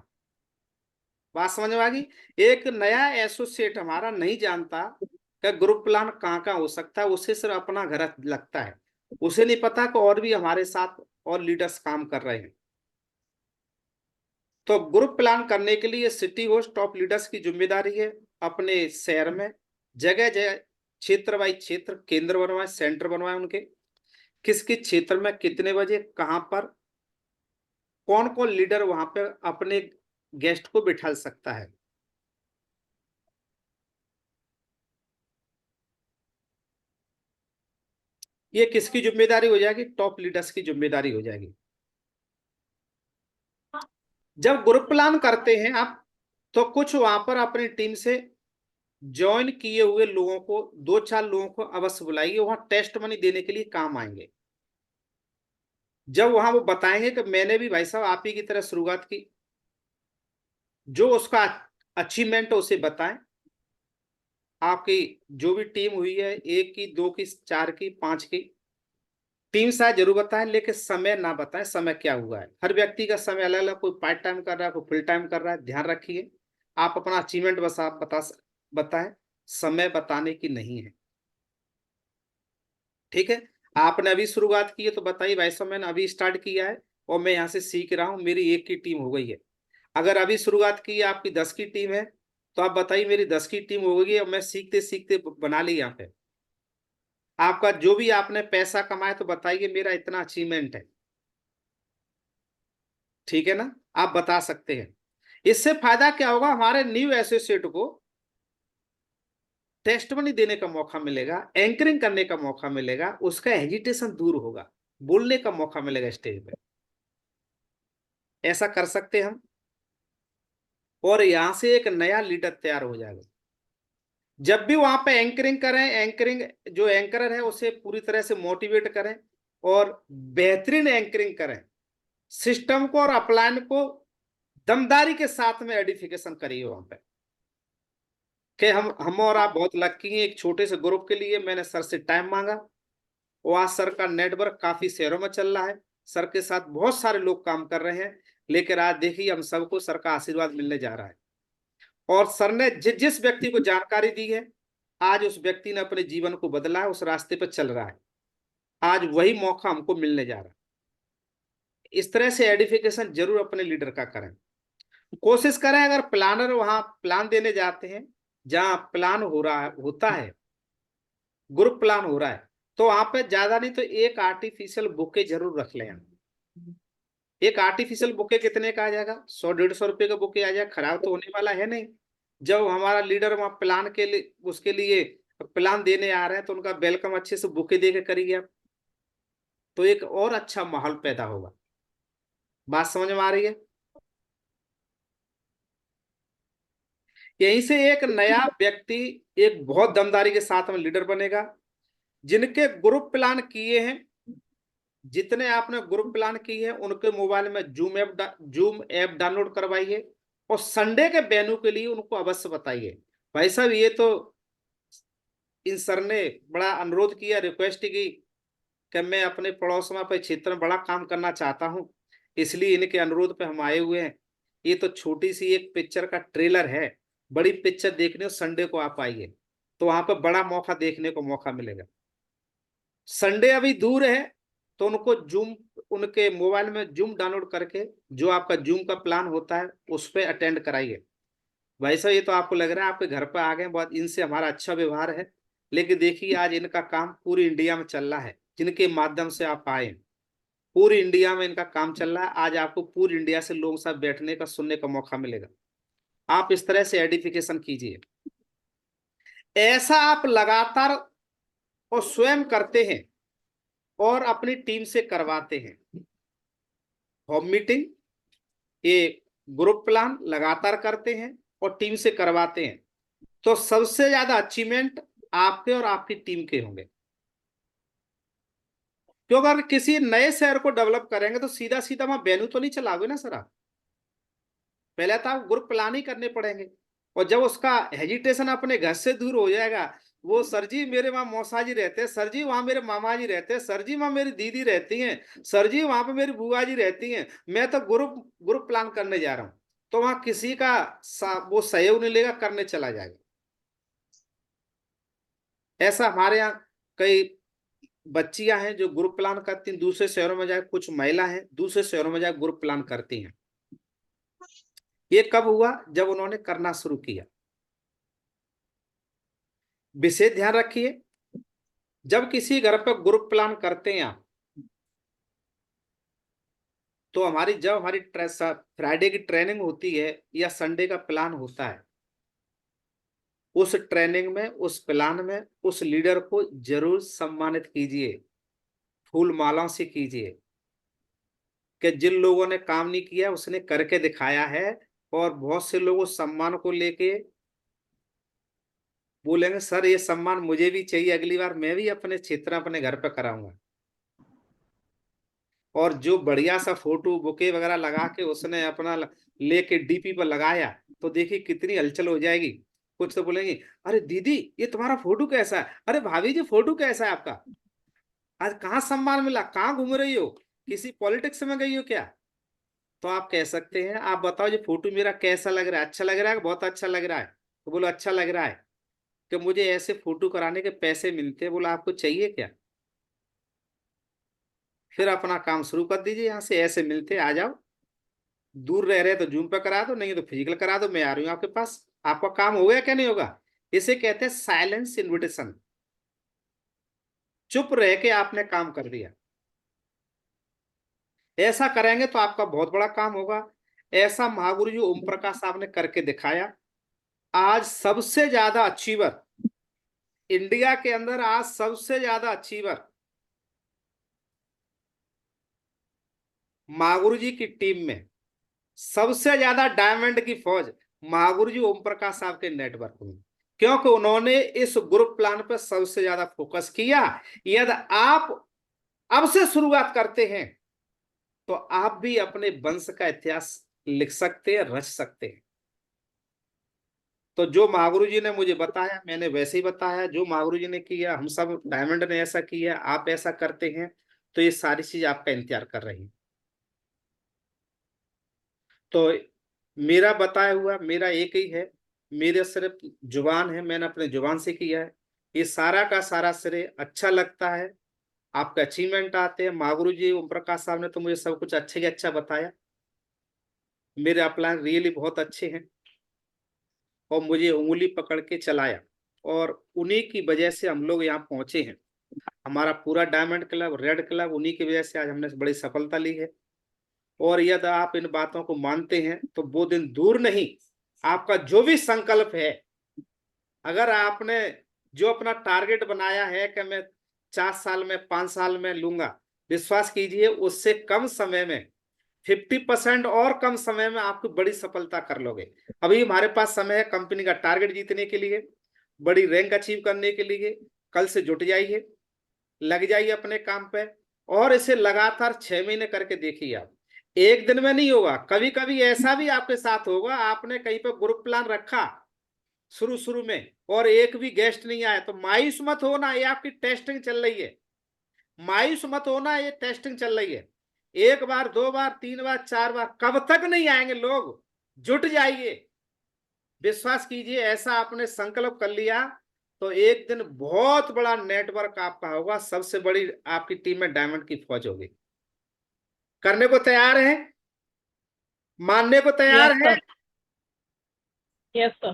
बात समझ में आ गई? एक नया एसोसिएट हमारा नहीं जानता कि ग्रुप प्लान कहाँ कहाँ हो सकता है, उसे सिर्फ अपना घर लगता है, उसे नहीं पता कि और भी हमारे साथ और लीडर्स काम कर रहे हैं। तो ग्रुप प्लान करने के लिए सिटी होस्ट टॉप लीडर्स की जिम्मेदारी है अपने शहर में जगह जगह क्षेत्र वाइज क्षेत्र केंद्र बनवाए, सेंटर बनवाए उनके, किस किस क्षेत्र में कितने बजे कहां पर कौन कौन लीडर वहां पे अपने गेस्ट को बिठा सकता है। ये किसकी जिम्मेदारी हो जाएगी? टॉप लीडर्स की जिम्मेदारी हो जाएगी। जब ग्रुप प्लान करते हैं आप तो कुछ वहां पर अपनी टीम से ज्वाइन किए हुए लोगों को, 2-4 लोगों को अवश्य बुलाइए, वहां टेस्ट मनी देने के लिए काम आएंगे। जब वहां वो बताएंगे कि मैंने भी भाई साहब आप ही की तरह शुरुआत की, जो उसका अचीवमेंट है उसे बताएं, आपकी जो भी टीम हुई है, 1 की, 2 की, 4 की, 5 की, टीम साइज जरूर बताएं, लेकिन समय ना बताएं समय क्या हुआ है। हर व्यक्ति का समय अलग अलग, कोई पार्ट टाइम कर रहा है, कोई फुल टाइम कर रहा है, ध्यान रखिए। आप अपना अचीवमेंट बस आप बताएं, समय बताने की नहीं है। ठीक है, आपने अभी शुरुआत की है तो बताइए भाई साहब मैंने अभी स्टार्ट किया है और मैं यहाँ से सीख रहा हूँ, मेरी 1 की टीम हो गई है। अगर अभी शुरुआत की है, आपकी 10 की टीम है, तो आप बताइए मेरी 10 की टीम हो गई है और मैं सीखते सीखते बना ली यहाँ पे। आपका जो भी आपने पैसा कमाया तो बताइए मेरा इतना अचीवमेंट है। ठीक है ना, आप बता सकते हैं। इससे फायदा क्या होगा, हमारे न्यू एसोसिएट को टेस्टमनी देने का मौका मिलेगा, एंकरिंग करने का मौका मिलेगा, उसका हेजिटेशन दूर होगा, बोलने का मौका मिलेगा स्टेज पे। ऐसा कर सकते हैं हम, और यहां से एक नया लीडर तैयार हो जाएगा। जब भी वहां पे एंकरिंग करें, एंकरिंग जो एंकरर है उसे पूरी तरह से मोटिवेट करें और बेहतरीन एंकरिंग करें। सिस्टम को और अपलाइन को दमदारी के साथ में एडिफिकेशन करिए वहां पे कि हम और आप बहुत लकी हैं। एक छोटे से ग्रुप के लिए मैंने सर से टाइम मांगा, और आज सर का नेटवर्क काफी शहरों में चल रहा है, सर के साथ बहुत सारे लोग काम कर रहे हैं, लेकिन आज देखिए हम सबको सर का आशीर्वाद मिलने जा रहा है। और सर ने जिस व्यक्ति को जानकारी दी है, आज उस व्यक्ति ने अपने जीवन को बदला है, उस रास्ते पर चल रहा है। आज वही मौका हमको मिलने जा रहा है। इस तरह से एडिफिकेशन जरूर अपने लीडर का करें। कोशिश करें, अगर प्लानर वहां प्लान देने जाते हैं जहां प्लान होता है, ग्रुप प्लान हो रहा है, तो वहां पे ज्यादा नहीं तो एक आर्टिफिशियल बुके जरूर रख लें। एक आर्टिफिशियल बुके कितने का आ जाएगा, 100-150 रुपए का बुके आ जाएगा, खराब तो होने वाला है नहीं। जब हमारा लीडर वहां प्लान के लिए उसके लिए प्लान देने आ रहे हैं तो उनका वेलकम अच्छे से बुके दे के करिए आप, तो एक और अच्छा माहौल पैदा होगा। बात समझ में आ रही है? यहीं से एक नया व्यक्ति एक बहुत दमदारी के साथ में लीडर बनेगा। जिनके ग्रुप प्लान किए हैं, जितने आपने ग्रुप प्लान किए हैं, उनके मोबाइल में जूम ऐप डाउनलोड करवाइए और संडे के वेन्यू के लिए उनको अवश्य बताइए। भाई साहब ये तो इन सर ने बड़ा अनुरोध किया, रिक्वेस्ट की कि मैं अपने पड़ोस में, अपने क्षेत्र में बड़ा काम करना चाहता हूं, इसलिए इनके अनुरोध पे हम आए हुए हैं। ये तो छोटी सी एक पिक्चर का ट्रेलर है, बड़ी पिक्चर देखने हो संडे को आप आइए, तो वहां पर बड़ा मौका देखने को मौका मिलेगा। संडे अभी दूर है तो उनको जूम, उनके मोबाइल में जूम डाउनलोड करके जो आपका जूम का प्लान होता है उस पर अटेंड कराइए। भाई साहब ये तो आपको लग रहा है आपके घर पर आ गए, बहुत इनसे हमारा अच्छा व्यवहार है, लेकिन देखिए आज इनका काम पूरी इंडिया में चल रहा है, जिनके माध्यम से आप आए पूरी इंडिया में इनका काम चल रहा है। आज आपको पूरी इंडिया से लोगों के साथ बैठने का, सुनने का मौका मिलेगा। आप इस तरह से एडिफिकेशन कीजिए। ऐसा आप लगातार और स्वयं करते हैं और अपनी टीम से करवाते हैं। होम मीटिंग, ये ग्रुप प्लान लगातार करते हैं और टीम से करवाते हैं, तो सबसे ज्यादा अचीवमेंट आपके और आपकी टीम के होंगे। क्योंकि अगर किसी नए शहर को डेवलप करेंगे तो सीधा सीधा वहां वेन्यू तो नहीं चलाओगे ना सर आप, पहले तो आप ग्रुप प्लान ही करने पड़ेंगे। और जब उसका हेजिटेशन अपने घर से दूर हो जाएगा, वो सर जी मेरे वहां मौसा जी रहते हैं, सर जी वहां मेरे मामा जी रहते हैं, सर जी वहां मेरी दीदी रहती हैं, सर जी वहां पे मेरी बुआ जी रहती हैं, मैं तो ग्रुप ग्रुप प्लान करने जा रहा हूं, तो वहां किसी का वो सहयोग नहीं लेगा, करने चला जाएगा। ऐसा हमारे यहाँ कई बच्चियां हैं जो ग्रुप प्लान करती हैं, दूसरे शहरों में जाए, कुछ महिला हैं दूसरे शहरों में जाए ग्रुप प्लान करती हैं। ये कब हुआ, जब उन्होंने करना शुरू किया। विशेष ध्यान रखिए, जब किसी घर पर ग्रुप प्लान करते हैं आप, तो जब हमारी फ्राइडे की ट्रेनिंग होती है या संडे का प्लान होता है, उस ट्रेनिंग में, उस प्लान में उस लीडर को जरूर सम्मानित कीजिए, फूल मालाओं से कीजिए कि जिन लोगों ने काम नहीं किया उसने करके दिखाया है। और बहुत से लोग उस सम्मान को लेके बोलेंगे सर ये सम्मान मुझे भी चाहिए, अगली बार मैं भी अपने क्षेत्र, अपने घर पे कराऊंगा। और जो बढ़िया सा फोटो बुके वगैरह लगा के उसने अपना लेके डीपी पर लगाया, तो देखिए कितनी हलचल हो जाएगी। कुछ तो बोलेंगे, अरे दीदी ये तुम्हारा फोटो कैसा है, अरे भाभी जी फोटो कैसा है आपका, आज कहाँ सम्मान मिला, कहाँ घूम रही हो, किसी पॉलिटिक्स में गई हो क्या। तो आप कह सकते हैं, आप बताओ ये फोटो मेरा कैसा लग रहा है, अच्छा लग रहा है, बहुत अच्छा लग रहा है। तो बोलो अच्छा लग रहा है, कि मुझे ऐसे फोटो कराने के पैसे मिलते हैं। बोला आपको चाहिए क्या, फिर अपना काम शुरू कर दीजिए, यहाँ से ऐसे मिलते आ जाओ, दूर रह रहे तो जूम पे करा दो, नहीं तो फिजिकल करा दो, मैं आ रही हूँ आपके पास। आपका काम हो गया क्या, नहीं होगा। इसे कहते हैं साइलेंस इनविटेशन। चुप रह के आपने काम कर दिया। ऐसा करेंगे तो आपका बहुत बड़ा काम होगा। ऐसा महागुरु जी ओम प्रकाश साहब ने करके दिखाया। आज सबसे ज्यादा अचीवर इंडिया के अंदर, आज सबसे ज्यादा अचीवर महागुरु जी की टीम में, सबसे ज्यादा डायमंड की फौज महागुरु जी ओम प्रकाश साहब के नेटवर्क में, क्योंकि उन्होंने इस ग्रुप प्लान पर सबसे ज्यादा फोकस किया। यदि आप अब से शुरुआत करते हैं तो आप भी अपने वंश का इतिहास लिख सकते हैं, रच सकते हैं। तो जो महागुरु जी ने मुझे बताया मैंने वैसे ही बताया, जो महागुरु जी ने किया, हम सब डायमंड ने ऐसा किया, आप ऐसा करते हैं, तो ये सारी चीज आपका इंतजार कर रही है। तो मेरा बताया हुआ मेरा एक ही है, मेरे सिर्फ जुबान है, मैंने अपने जुबान से किया है। ये सारा का सारा श्रेय अच्छा लगता है, आपका अचीवमेंट आते हैं। महागुरु जी ओम प्रकाश साहब ने तो मुझे सब कुछ अच्छे के अच्छा बताया, मेरे अपलाइन रियली बहुत अच्छे हैं, और मुझे उंगली पकड़ के चलाया, और उन्हीं की वजह से हम लोग यहाँ पहुंचे हैं। हमारा पूरा डायमंड क्लब, रेड क्लब, उन्हीं की वजह से आज हमने बड़ी सफलता ली है। और यदि आप इन बातों को मानते हैं तो वो दिन दूर नहीं। आपका जो भी संकल्प है, अगर आपने जो अपना टारगेट बनाया है कि मैं 4 साल में 5 साल में लूंगा, विश्वास कीजिए उससे कम समय में, 50% और कम समय में आपको बड़ी सफलता कर लोगे। अभी हमारे पास समय है कंपनी का टारगेट जीतने के लिए, बड़ी रैंक अचीव करने के लिए। कल से जुट जाइए, लग जाइए अपने काम पे, और इसे लगातार 6 महीने करके देखिए आप। एक दिन में नहीं होगा, कभी कभी ऐसा भी आपके साथ होगा, आपने कहीं पे ग्रुप प्लान रखा शुरू शुरू में और एक भी गेस्ट नहीं आया, तो मायूस मत होना, ये आपकी टेस्टिंग चल रही है। मायूस मत होना, ये टेस्टिंग चल रही है। 1 बार 2 बार 3 बार 4 बार कब तक नहीं आएंगे लोग, जुट जाइए। विश्वास कीजिए, ऐसा आपने संकल्प कर लिया तो एक दिन बहुत बड़ा नेटवर्क आपका होगा, सबसे बड़ी आपकी टीम में डायमंड की फौज होगी। करने को तैयार है, मानने को तैयार यस है। Sir, yes sir.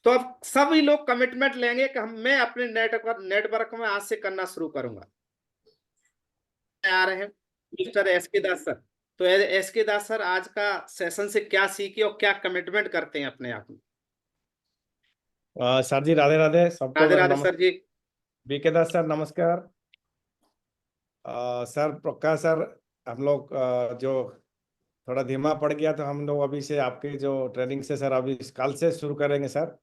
तो अब सभी लोग कमिटमेंट लेंगे कि मैं अपने नेटवर्क में आज से करना शुरू करूंगा। तैयार है मिस्टर एस के दास सर। तो एस के दास सर, आज का सेशन से क्या सीखे और क्या कमिटमेंट करते हैं अपने आप में। सर जी राधे राधे सबको। राधे राधे सर जी। बीके दास सर नमस्कार। सर प्रकाश सर, हम लोग जो थोड़ा धीमा पड़ गया तो हम लोग अभी से आपके जो ट्रेनिंग से सर अभी कल से शुरू करेंगे सर।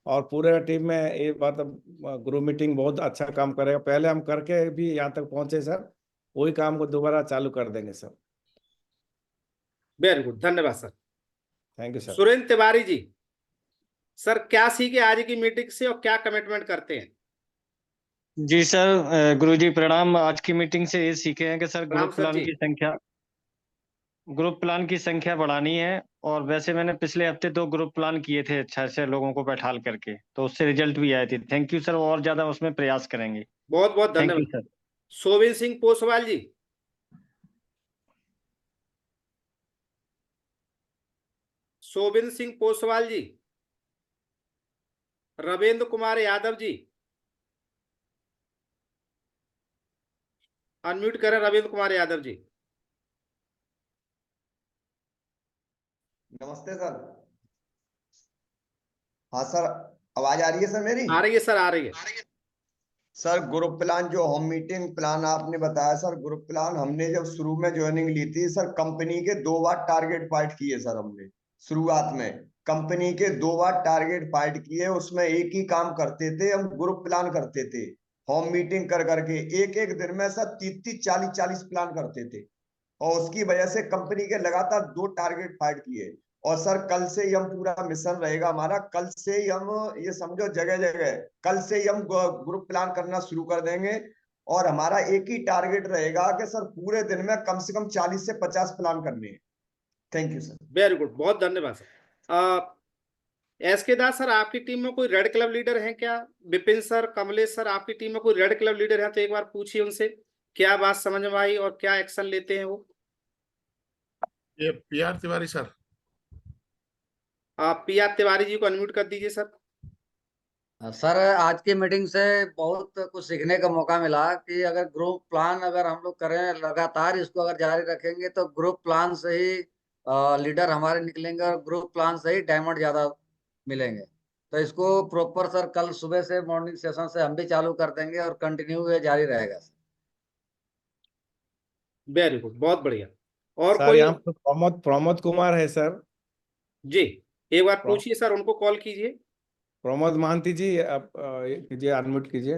और पूरे टीम में ये बात ग्रुप मीटिंग बहुत अच्छा काम करेगा। पहले हम करके भी यहाँ तक पहुंचे सर, वही काम को दोबारा चालू कर देंगे सर। वेरी गुड, धन्यवाद sir. Thank you sir. Surendra Tiwari ji, sir क्या सीखे आज की मीटिंग से और क्या कमिटमेंट करते हैं। जी सर, गुरुजी प्रणाम। आज की मीटिंग से ये सीखे हैं कि सर प्रणाम सर जी। ग्रुप प्लान की संख्या बढ़ानी है। और वैसे मैंने पिछले हफ्ते 2 ग्रुप प्लान किए थे अच्छा से लोगों को बैठाल करके, तो उससे रिजल्ट भी आए थे। थैंक यू सर, और ज्यादा उसमें प्रयास करेंगे। बहुत बहुत थैंक यू धन्यवाद। सर। सोबिन सिंह पोसवाल जी, सोबिन सिंह पोसवाल जी, रविंद्र कुमार यादव जी, अनम्यूट करें रविंद्र कुमार यादव जी। नमस्ते सर। हाँ सर, आवाज आ रही है सर मेरी? आ रही है सर, आ रही है। सर ग्रुप प्लान जो होम मीटिंग प्लान आपने बताया सर, ग्रुप प्लान हमने जब शुरू में ज्वाइनिंग ली थी सर, कंपनी के 2 बार टारगेट फाइट किए सर हमने। शुरुआत में कंपनी के 2 बार टारगेट फाइट किए, उसमें एक ही काम करते थे, हम ग्रुप प्लान करते थे। होम मीटिंग कर करके एक एक दिन में सर 30-40 प्लान करते थे, और उसकी वजह से कंपनी के लगातार 2 टारगेट फाइट किए। और सर कल से ही हम पूरा मिशन रहेगा हमारा, कल से ही हम ये समझो जगह जगह कल से ही हम ग्रुप प्लान करना शुरू कर देंगे। और हमारा एक ही टारगेट रहेगा कि सर पूरे दिन में कम से कम 40 से 50 प्लान करने हैं। Thank you sir. Very good, बहुत धन्यवाद सर। एस के दास सर, आपकी टीम में कोई रेड क्लब लीडर है क्या? विपिन सर, कमलेश सर, आपकी टीम में कोई रेड क्लब लीडर है तो एक बार पूछिए उनसे क्या बात समझ में आई और क्या एक्शन लेते हैं वो। ये PR तिवारी सर। आप PR तिवारी जी को अनम्यूट कर दीजिए सर। सर आज की मीटिंग से बहुत कुछ सीखने का मौका मिला कि अगर ग्रुप प्लान अगर हम लोग करें लगातार इसको अगर जारी रखेंगे तो ग्रुप प्लान से ही लीडर हमारे निकलेंगे और ग्रुप प्लान से ही डायमंड ज्यादा मिलेंगे। तो इसको प्रॉपर सर कल सुबह से मॉर्निंग सेशन से हम भी चालू कर देंगे और कंटिन्यू ये जारी रहेगा। वेरी गुड, बहुत बढ़िया। और सर कोई? यहाँ पर प्रमोद कुमार है सर। जी, एक बार पूछिए सर, उनको कॉल कीजिए। प्रमोद महांती जी, आप कीजिए, अनम्यूट कीजिए।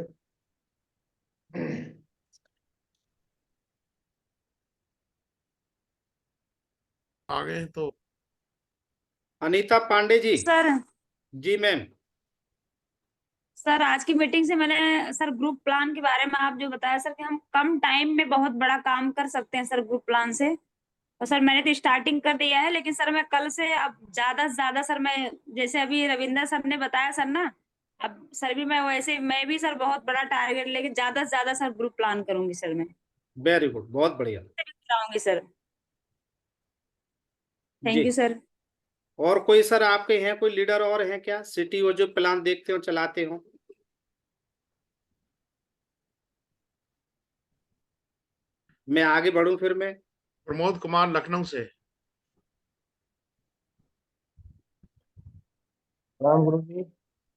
आ गए हैं तो अनीता पांडे जी। सर जी मैम। सर आज की मीटिंग से मैंने सर ग्रुप प्लान के बारे में आप जो बताया सर कि हम कम टाइम में बहुत बड़ा काम कर सकते हैं सर ग्रुप प्लान से। और सर मैंने तो स्टार्टिंग कर दिया है, लेकिन सर मैं कल से अब ज्यादा से ज्यादा सर मैं जैसे अभी रविंदर सर ने बताया सर ना, अब सर भी मैं भी सर बहुत बड़ा टारगेट लेके ज्यादा से ज्यादा सर ग्रुप प्लान करूंगी सर मैं। वेरी गुड, बहुत बढ़िया। कराऊंगी सर। जी। Thank you sir. और कोई सर आपके हैं कोई लीडर और हैं क्या सिटी और जो प्लान देखते हो चलाते हो? मैं आगे बढ़ूं फिर मैं। प्रमोद कुमार लखनऊ से। राम गुरु जी,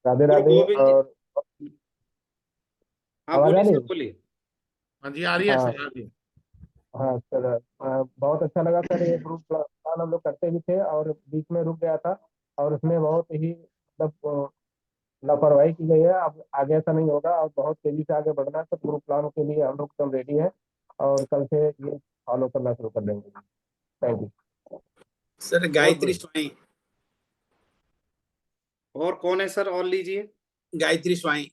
राधे गुरु राधे। गोविंद जी। और हाँ आवाज आ बोलिए रही सर, है? बोलिए। हाँ जी, आ रही है हाँ सर, आ रही है। हाँ सर, बहुत अच्छा लगा सर। ये ग्रुप प्लान हम लोग करते भी थे और बीच में रुक गया था और उसमें बहुत ही मतलब लापरवाही की गई है। अब आगे ऐसा नहीं होगा और बहुत तेजी से आगे बढ़ना है। तो ग्रुप प्लान के लिए हम लोग एकदम रेडी है और कल से ये फॉलो करना शुरू कर देंगे। Thank you sir. Gayatri Swain. और कौन है सर? और लीजिए। गायत्री स्वाई।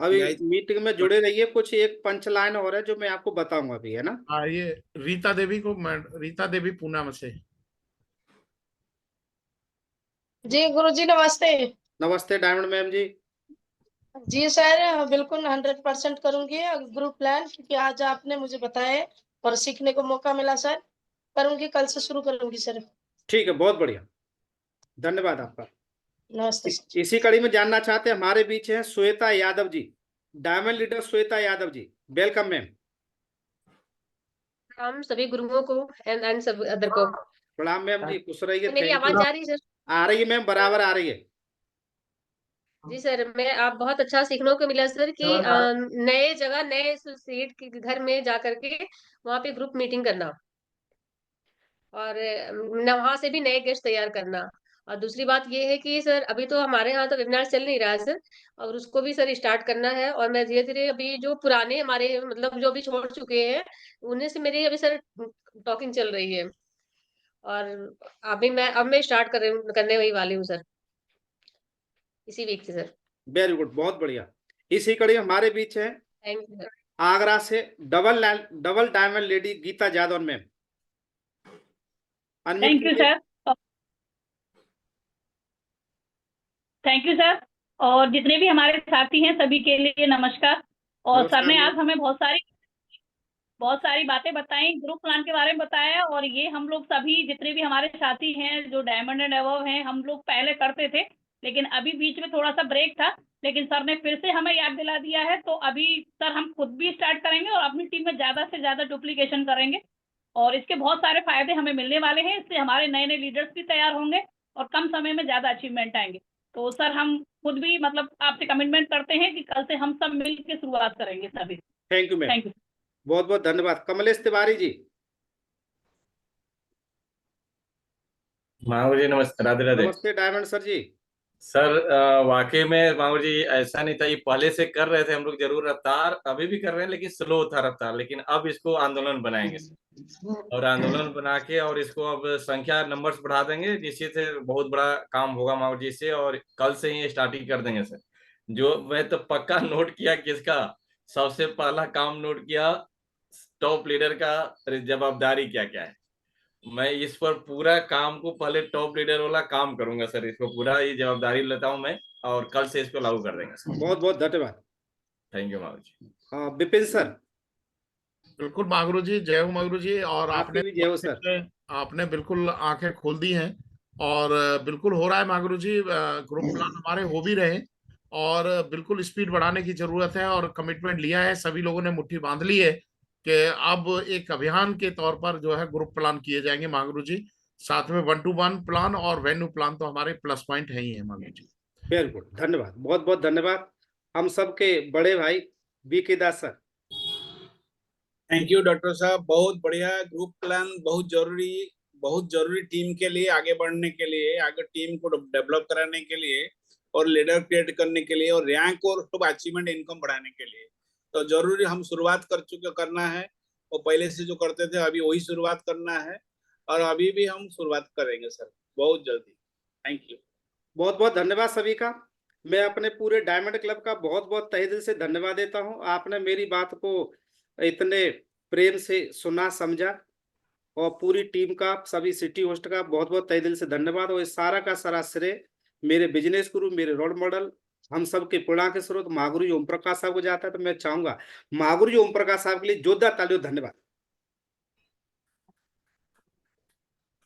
अभी मीटिंग में जुड़े रहिए, कुछ एक पंच लाइन और है जो मैं आपको बताऊंगा अभी, है ना? हाँ, ये रीता देवी पूना में से। जी गुरुजी नमस्ते। नमस्ते डायमंड मैम जी। जी सर, बिल्कुल 100% करूंगी ग्रुप प्लान, क्योंकि आज आपने मुझे बताया और सीखने को मौका मिला सर। करूंगी, कल से शुरू करूंगी सर। ठीक है, बहुत बढ़िया, धन्यवाद आपका। नमस्ते सर। इसी कड़ी में जानना चाहते हैं, हमारे बीच हैं Shweta Yadav ji, diamond leader Shweta Yadav ji, welcome ma'am. हम सभी गुरुओं को एंड सब अदर को प्रणाम मैम जी, खुश रहिए। मेरी थैंक आवाज यू। आ रही है सर? आ रही है मैम, बराबर आ रही है। जी सर, मैं आप बहुत अच्छा सीखने को मिला सर कि नए जगह नए सीट के घर में जा करके वहां पे ग्रुप मीटिंग करना और वहां से भी नए गेस्ट तैयार करना। और दूसरी बात ये है कि सर अभी तो हमारे यहाँ तो वेबिनार चल नहीं रहा है सर, और उसको भी सर स्टार्ट करना है। और मैं धीरे धीरे अभी जो पुराने हमारे मतलब जो भी छोड़ चुके हैं उन्हें से मेरी अभी सर टॉकिंग चल रही है। और अब मैं स्टार्ट करने वही वाली हूँ सर, इसी वीक से सर। वेरी गुड, बहुत बढ़िया। इसी कड़ी में हमारे बीच है थैंक यू सर। आगरा से double diamond lady Geeta Yadav ma'am. Thank you sir. Thank you sir. और जितने भी हमारे साथी हैं सभी के लिए नमस्कार। और सर ने आज हमें बहुत सारी बातें बताई, ग्रुप प्लान के बारे में बताया। और ये हम लोग सभी जितने भी हमारे साथी हैं जो डायमंड एंड अबव हैं, हम लोग पहले करते थे, लेकिन अभी बीच में थोड़ा सा ब्रेक था, लेकिन सर ने फिर से हमें याद दिला दिया है। तो अभी सर हम खुद भी स्टार्ट करेंगे और अपनी टीम में ज्यादा से ज्यादा डुप्लीकेशन करेंगे और इसके बहुत सारे फायदे हमें मिलने वाले हैं। इससे हमारे नए नए लीडर्स भी तैयार होंगे और कम समय में ज्यादा अचीवमेंट आएंगे। तो सर हम खुद भी मतलब आपसे कमिटमेंट करते हैं कि कल से हम सब मिलकर शुरुआत करेंगे सभी। Thank you ma'am, thank you. बहुत बहुत धन्यवाद। कमलेश तिवारी जी। महागुरु जी नमस्ते, राधे राधे। नमस्ते डायमंड सर जी। सर वाकई में मामू जी ऐसा नहीं था, ये पहले से कर रहे थे हम लोग जरूर रफ्तार, अभी भी कर रहे हैं लेकिन स्लो था रफ्तार, लेकिन अब इसको आंदोलन बनाएंगे और आंदोलन बना के और इसको अब संख्या नंबर्स बढ़ा देंगे, जिससे से बहुत बड़ा काम होगा मामू जी से, और कल से ही स्टार्टिंग कर देंगे सर। जो मैं तो पक्का नोट किया किसका सबसे पहला काम नोट किया, टॉप लीडर का जवाबदारी क्या क्या है। मैं इस पर पूरा काम को पहले टॉप लीडर वाला काम करूंगा सर, इसको पूरा ये जवाबदारी लेता हूं मैं, और कल से इसको लागू कर देंगे सर। बहुत बहुत धन्यवाद। थैंक यू माधु जी। हाँ विपिन सर। बिल्कुल मागरू जी, जय हो मागरू जी। और आपकी भी जय हो सर। आपने बिल्कुल आंखें खोल दी हैं और बिल्कुल हो रहा है मागरू जी, ग्रुप प्लान हमारे हो भी रहे और बिल्कुल स्पीड बढ़ाने की जरूरत है और कमिटमेंट लिया है, सभी लोगों ने मुट्ठी बांध ली है कि अब एक अभियान के तौर पर जो है ग्रुप प्लान किए जाएंगे मागरू जी। साथ में 1-to-1 प्लान और वेन्यू प्लान तो हमारे प्लस पॉइंट है ही है मागरू जी। वेरी गुड, धन्यवाद, बहुत बहुत धन्यवाद। हम सबके बड़े भाई BK Das sir. Thank you doctor साहब, बहुत बढ़िया। ग्रुप प्लान बहुत जरूरी टीम के लिए, आगे बढ़ने के लिए, आगे टीम को डेवलप कराने के लिए और लीडर क्रिएट करने के लिए और रैंक और अचीवमेंट इनकम बढ़ाने के लिए तो जरूरी हम शुरुआत करना है। और पहले से जो करते थे अभी वही शुरुआत करना है और अभी भी हम शुरुआत करेंगे सर बहुत जल्दी। थैंक यू, बहुत बहुत धन्यवाद सभी का। मैं अपने पूरे डायमंड क्लब का बहुत बहुत तहे दिल से धन्यवाद देता हूं। आपने मेरी बात को इतने प्रेम से सुना समझा और पूरी टीम का, सभी सिटी होस्ट का बहुत बहुत तहे दिल से धन्यवाद। और इस सारा का सारा श्रेय मेरे बिजनेस गुरु, मेरे रोल मॉडल, हम सबके प्रेरणा के स्रोत महागुरु जी ओम प्रकाश साहब को जाता है। तो मैं चाहूंगा महागुरु जी ओम प्रकाश साहब के लिए जोरदार तालियों धन्यवाद।